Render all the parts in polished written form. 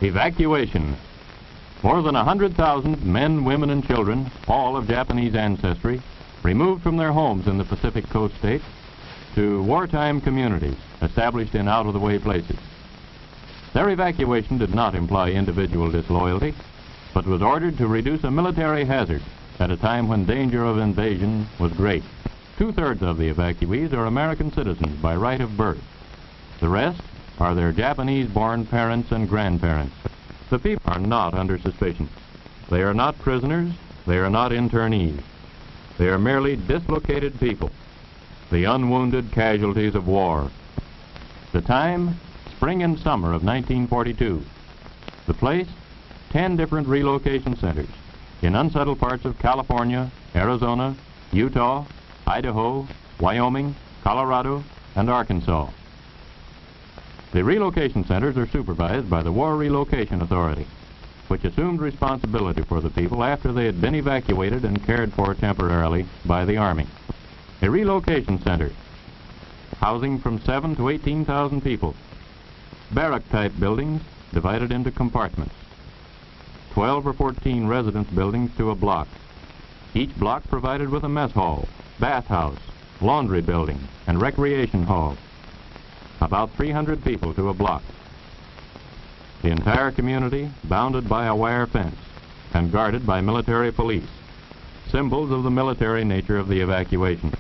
Evacuation. More than 100,000 men, women, and children, all of Japanese ancestry, removed from their homes in the Pacific Coast states to wartime communities established in out-of-the-way places. Their evacuation did not imply individual disloyalty, but was ordered to reduce a military hazard at a time when danger of invasion was great. Two-thirds of the evacuees are American citizens by right of birth. The rest are their Japanese-born parents and grandparents. The people are not under suspicion. They are not prisoners. They are not internees. They are merely dislocated people, the unwounded casualties of war. The time, spring and summer of 1942. The place, 10 different relocation centers in unsettled parts of California, Arizona, Utah, Idaho, Wyoming, Colorado, and Arkansas. The relocation centers are supervised by the War Relocation Authority, which assumed responsibility for the people after they had been evacuated and cared for temporarily by the Army. A relocation center, housing from 7,000 to 18,000 people. Barrack-type buildings divided into compartments. 12 or 14 residence buildings to a block. Each block provided with a mess hall, bathhouse, laundry building, and recreation hall. About 300 people to a block. The entire community bounded by a wire fence and guarded by military police, symbols of the military nature of the evacuation.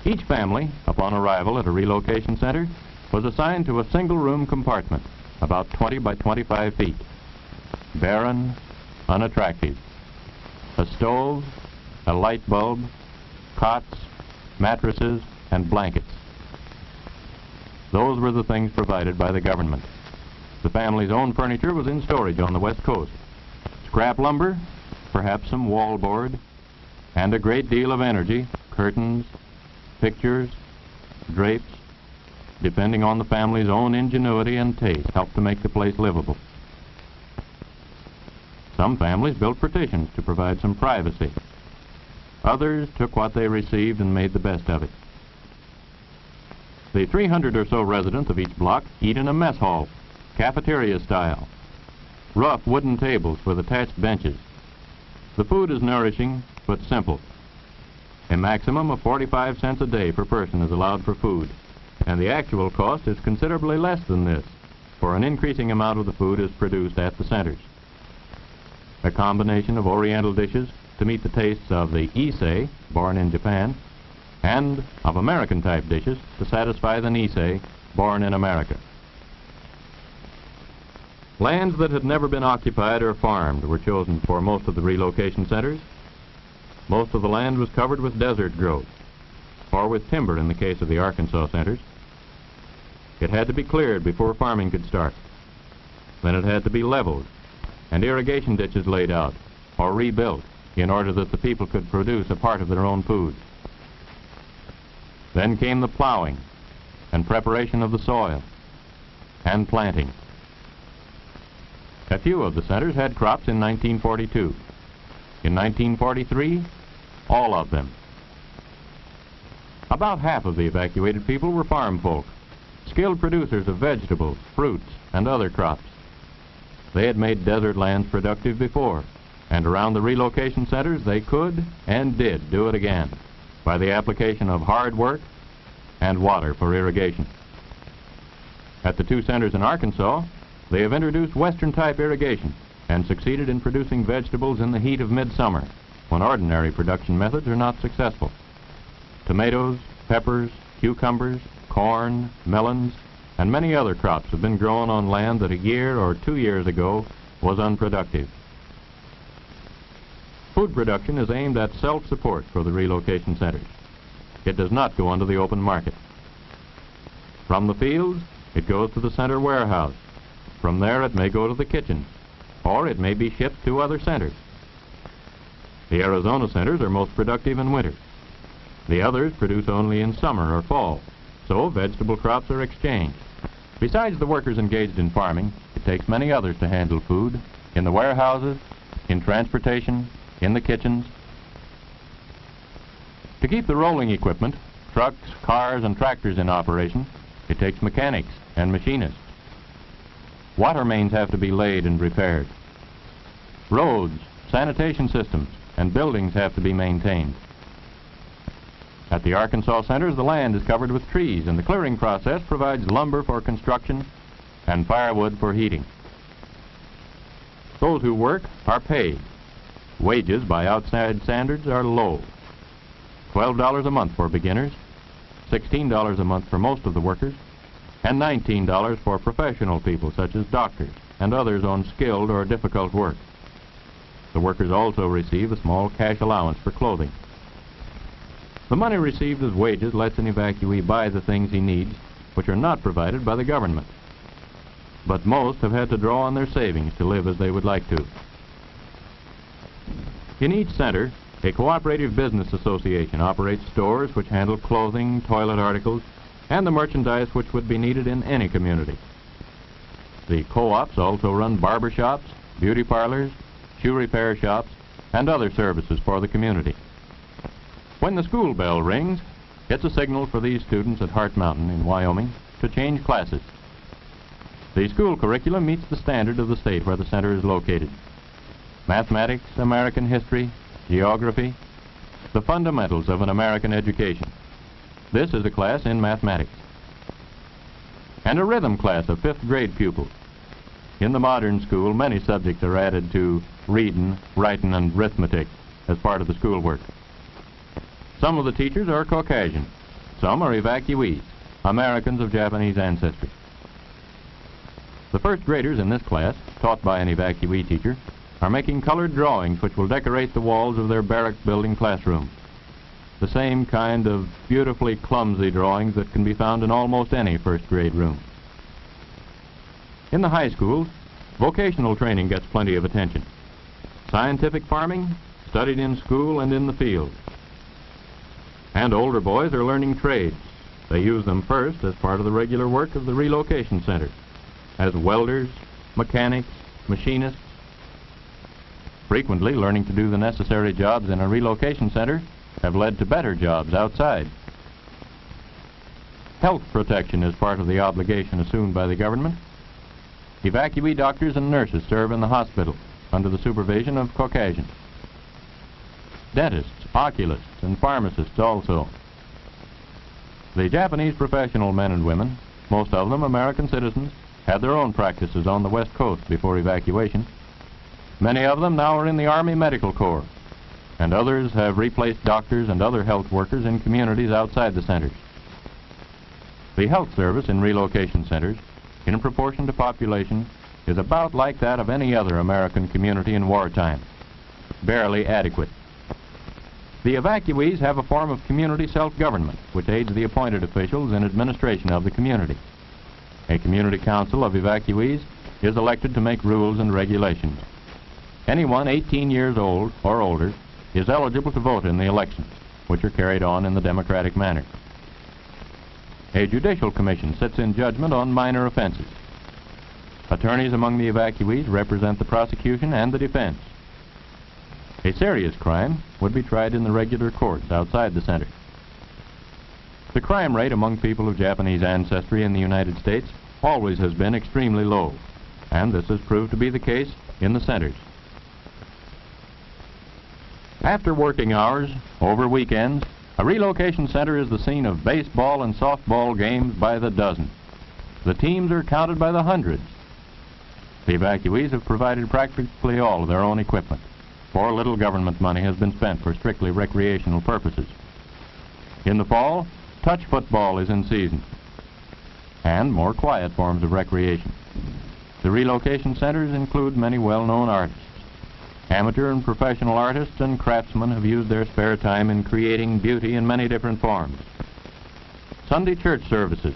Each family, upon arrival at a relocation center, was assigned to a single-room compartment, about 20 by 25 feet. Barren, unattractive. A stove, a light bulb, cots, mattresses, and blankets. Those were the things provided by the government. The family's own furniture was in storage on the West Coast. Scrap lumber, perhaps some wallboard, and a great deal of energy, curtains, pictures, drapes, depending on the family's own ingenuity and taste, helped to make the place livable. Some families built partitions to provide some privacy. Others took what they received and made the best of it. The 300 or so residents of each block eat in a mess hall, cafeteria style. Rough wooden tables with attached benches. The food is nourishing but simple. A maximum of 45 cents a day per person is allowed for food, and the actual cost is considerably less than this, for an increasing amount of the food is produced at the centers. A combination of Oriental dishes to meet the tastes of the Issei, born in Japan, and of American-type dishes to satisfy the Nisei, born in America. Lands that had never been occupied or farmed were chosen for most of the relocation centers. Most of the land was covered with desert growth, or with timber in the case of the Arkansas centers. It had to be cleared before farming could start. Then it had to be leveled, and irrigation ditches laid out, or rebuilt, in order that the people could produce a part of their own food. Then came the plowing and preparation of the soil and planting. A few of the centers had crops in 1942. In 1943, all of them. About half of the evacuated people were farm folk, skilled producers of vegetables, fruits, and other crops. They had made desert lands productive before, and around the relocation centers they could and did do it again by the application of hard work and water for irrigation. At the two centers in Arkansas, they have introduced Western-type irrigation and succeeded in producing vegetables in the heat of midsummer, when ordinary production methods are not successful. Tomatoes, peppers, cucumbers, corn, melons, and many other crops have been grown on land that a year or 2 years ago was unproductive. Food production is aimed at self-support for the relocation centers. It does not go onto the open market. From the fields, it goes to the center warehouse. From there, it may go to the kitchen, or it may be shipped to other centers. The Arizona centers are most productive in winter. The others produce only in summer or fall, so vegetable crops are exchanged. Besides the workers engaged in farming, it takes many others to handle food in the warehouses, in transportation, in the kitchens. To keep the rolling equipment, trucks, cars, and tractors in operation, it takes mechanics and machinists. Water mains have to be laid and repaired. Roads, sanitation systems, and buildings have to be maintained. At the Arkansas centers, the land is covered with trees, and the clearing process provides lumber for construction and firewood for heating. Those who work are paid. Wages by outside standards are low. $12 a month for beginners, $16 a month for most of the workers, and $19 for professional people such as doctors and others on skilled or difficult work. The workers also receive a small cash allowance for clothing. The money received as wages lets an evacuee buy the things he needs, which are not provided by the government. But most have had to draw on their savings to live as they would like to. In each center, a cooperative business association operates stores which handle clothing, toilet articles, and the merchandise which would be needed in any community. The co-ops also run barber shops, beauty parlors, shoe repair shops, and other services for the community. When the school bell rings, it's a signal for these students at Heart Mountain in Wyoming to change classes. The school curriculum meets the standard of the state where the center is located. Mathematics, American history, geography, the fundamentals of an American education. This is a class in mathematics. And a rhythm class of 5th grade pupils. In the modern school, many subjects are added to reading, writing, and arithmetic as part of the schoolwork. Some of the teachers are Caucasian. Some are evacuees, Americans of Japanese ancestry. The first graders in this class, taught by an evacuee teacher, are making colored drawings which will decorate the walls of their barrack building classroom. The same kind of beautifully clumsy drawings that can be found in almost any first grade room. In the high schools, vocational training gets plenty of attention. Scientific farming, studied in school and in the field. And older boys are learning trades. They use them first as part of the regular work of the relocation center, as welders, mechanics, machinists. Frequently, learning to do the necessary jobs in a relocation center have led to better jobs outside. Health protection is part of the obligation assumed by the government. Evacuee doctors and nurses serve in the hospital under the supervision of Caucasians. Dentists, oculists, and pharmacists also. The Japanese professional men and women, most of them American citizens, had their own practices on the West Coast before evacuation. Many of them now are in the Army Medical Corps, and others have replaced doctors and other health workers in communities outside the centers. The health service in relocation centers, in proportion to population, is about like that of any other American community in wartime, barely adequate. The evacuees have a form of community self-government which aids the appointed officials in administration of the community. A community council of evacuees is elected to make rules and regulations. Anyone 18 years old or older is eligible to vote in the elections, which are carried on in the democratic manner. A judicial commission sits in judgment on minor offenses. Attorneys among the evacuees represent the prosecution and the defense. A serious crime would be tried in the regular courts outside the center. The crime rate among people of Japanese ancestry in the United States always has been extremely low, and this has proved to be the case in the centers. After working hours, over weekends, a relocation center is the scene of baseball and softball games by the dozen. The teams are counted by the hundreds. The evacuees have provided practically all of their own equipment, for little government money has been spent for strictly recreational purposes. In the fall, touch football is in season, and more quiet forms of recreation. The relocation centers include many well-known artists. Amateur and professional artists and craftsmen have used their spare time in creating beauty in many different forms. Sunday church services.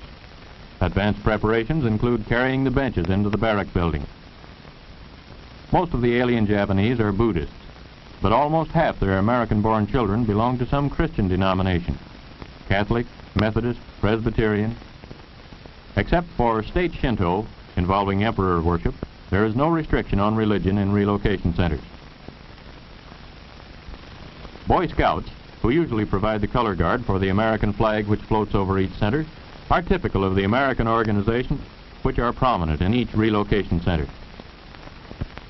Advanced preparations include carrying the benches into the barrack building. Most of the alien Japanese are Buddhists. but almost half their American-born children belong to some Christian denomination: Catholic, Methodist, Presbyterian. Except for state Shinto, involving emperor worship, there is no restriction on religion in relocation centers. Boy Scouts, who usually provide the color guard for the American flag which floats over each center, are typical of the American organizations which are prominent in each relocation center.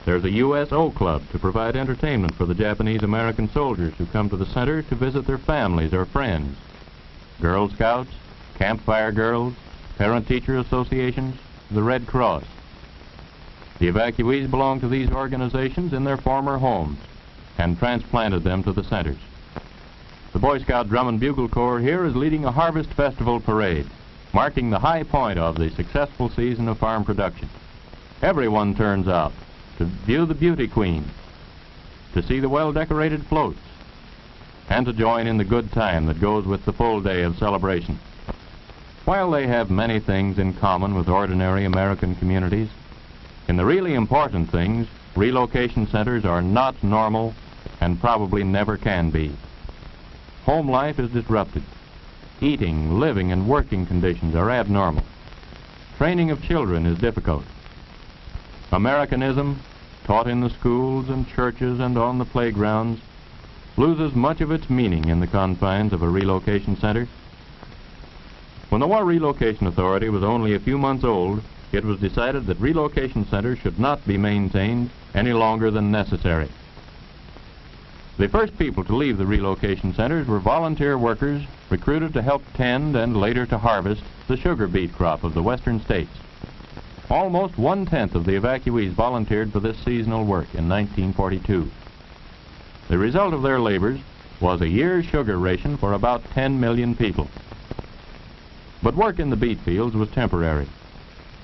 There's a USO Club to provide entertainment for the Japanese American soldiers who come to the center to visit their families or friends. Girl Scouts, Campfire Girls, Parent-Teacher Associations, the Red Cross. The evacuees belong to these organizations in their former homes and transplanted them to the centers. The Boy Scout Drum and Bugle Corps here is leading a harvest festival parade, marking the high point of the successful season of farm production. Everyone turns out to view the beauty queen, to see the well-decorated floats, and to join in the good time that goes with the full day of celebration. While they have many things in common with ordinary American communities, in the really important things, relocation centers are not normal and probably never can be. Home life is disrupted. Eating, living, and working conditions are abnormal. Training of children is difficult. Americanism, taught in the schools and churches and on the playgrounds, loses much of its meaning in the confines of a relocation center. When the War Relocation Authority was only a few months old, it was decided that relocation centers should not be maintained any longer than necessary. The first people to leave the relocation centers were volunteer workers recruited to help tend and later to harvest the sugar beet crop of the western states. Almost 1/10 of the evacuees volunteered for this seasonal work in 1942. The result of their labors was a year's sugar ration for about 10 million people. But work in the beet fields was temporary.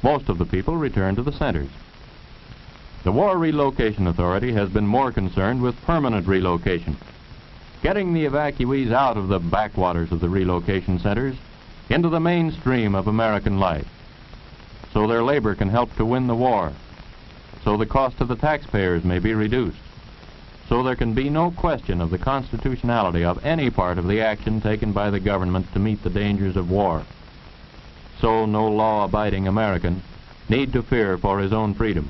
Most of the people returned to the centers. The War Relocation Authority has been more concerned with permanent relocation, getting the evacuees out of the backwaters of the relocation centers into the mainstream of American life, so their labor can help to win the war, so the cost to the taxpayers may be reduced, so there can be no question of the constitutionality of any part of the action taken by the government to meet the dangers of war, so no law-abiding American need to fear for his own freedom.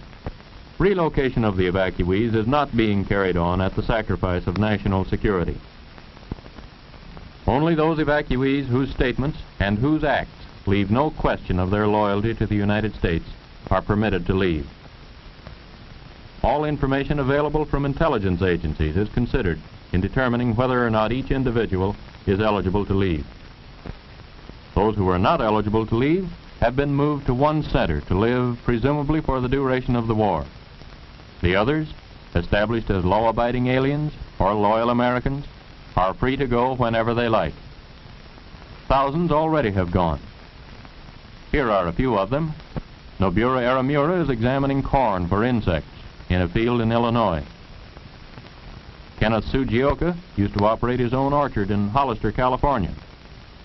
Relocation of the evacuees is not being carried on at the sacrifice of national security. Only those evacuees whose statements and whose acts leave no question of their loyalty to the United States are permitted to leave. All information available from intelligence agencies is considered in determining whether or not each individual is eligible to leave. Those who are not eligible to leave have been moved to one center to live presumably for the duration of the war. The others, established as law-abiding aliens or loyal Americans, are free to go whenever they like. Thousands already have gone. Here are a few of them. Nobura Aramura is examining corn for insects in a field in Illinois. Kenneth Sugioka used to operate his own orchard in Hollister, California.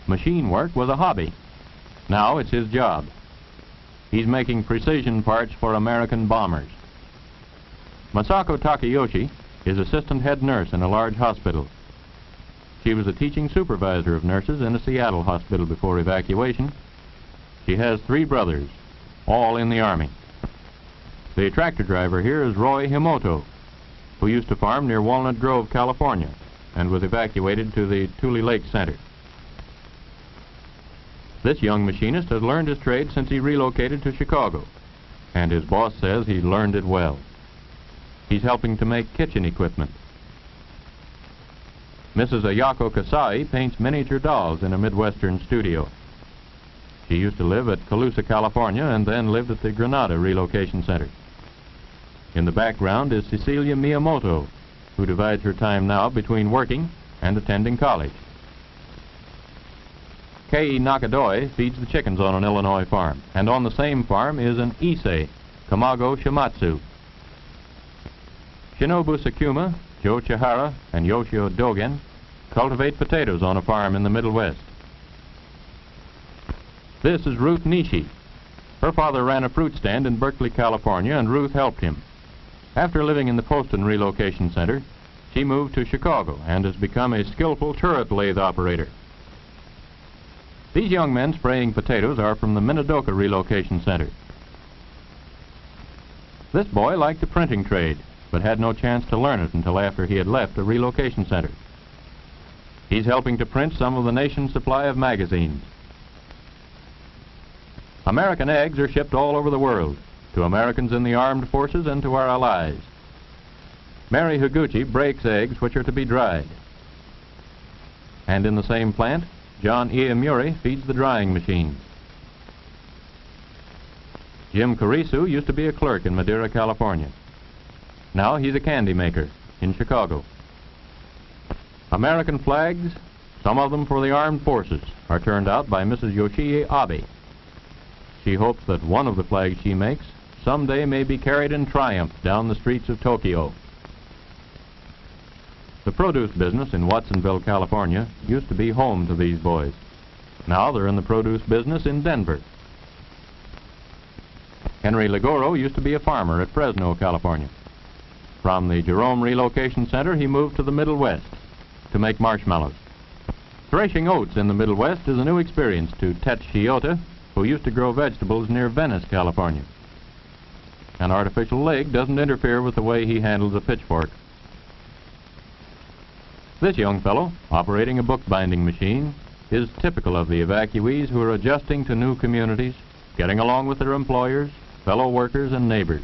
Machine work was a hobby. Now it's his job. He's making precision parts for American bombers. Masako Takayoshi is assistant head nurse in a large hospital. She was a teaching supervisor of nurses in a Seattle hospital before evacuation. She has 3 brothers, all in the Army. The tractor driver here is Roy Himoto, who used to farm near Walnut Grove, California, and was evacuated to the Tule Lake Center. This young machinist has learned his trade since he relocated to Chicago, and his boss says he learned it well. He's helping to make kitchen equipment. Mrs. Ayako Kasai paints miniature dolls in a Midwestern studio. She used to live at Colusa, California, and then lived at the Granada Relocation Center. In the background is Cecilia Miyamoto, who divides her time now between working and attending college. Kei Nakadoi feeds the chickens on an Illinois farm, and on the same farm is an Issei, Kamago Shimatsu. Shinobu Sakuma, Joe Chihara, and Yoshio Dogen cultivate potatoes on a farm in the Middle West. This is Ruth Nishi. Her father ran a fruit stand in Berkeley, California, and Ruth helped him. After living in the Poston Relocation Center, She moved to Chicago and has become a skillful turret lathe operator. These young men spraying potatoes are from the Minidoka Relocation Center. This boy liked the printing trade, but had no chance to learn it until after he had left the relocation center. He's helping to print some of the nation's supply of magazines. American eggs are shipped all over the world, to Americans in the armed forces and to our allies. Mary Higuchi breaks eggs which are to be dried. And in the same plant, John Iamuri feeds the drying machines. Jim Carisu used to be a clerk in Madera, California. Now he's a candy maker in Chicago. American flags, some of them for the armed forces, are turned out by Mrs. Yoshie Abe. She hopes that one of the flags she makes someday may be carried in triumph down the streets of Tokyo. The produce business in Watsonville, California, used to be home to these boys. Now they're in the produce business in Denver. Henry Ligoro used to be a farmer at Fresno, California. From the Jerome Relocation Center, he moved to the Middle West to make marshmallows. Threshing oats in the Middle West is a new experience to Tet Shiota, who used to grow vegetables near Venice, California. An artificial leg doesn't interfere with the way he handles a pitchfork. This young fellow, operating a bookbinding machine, is typical of the evacuees who are adjusting to new communities, getting along with their employers, fellow workers, and neighbors,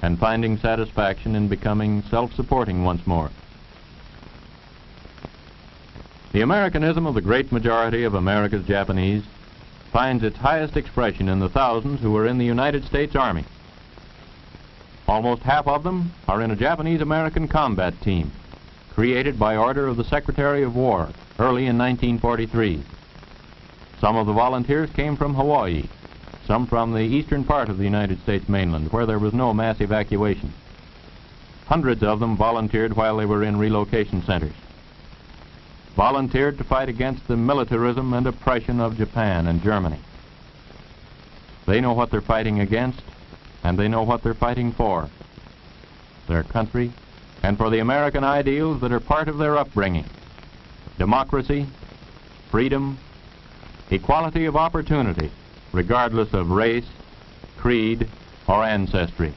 and finding satisfaction in becoming self-supporting once more. The Americanism of the great majority of America's Japanese finds its highest expression in the thousands who are in the United States Army. Almost half of them are in a Japanese-American combat team, created by order of the Secretary of War early in 1943. Some of the volunteers came from Hawaii, some from the eastern part of the United States mainland, where there was no mass evacuation. Hundreds of them volunteered while they were in relocation centers. Volunteered to fight against the militarism and oppression of Japan and Germany. They know what they're fighting against, and they know what they're fighting for. Their country, and for the American ideals that are part of their upbringing: democracy, freedom, equality of opportunity, regardless of race, creed, or ancestry.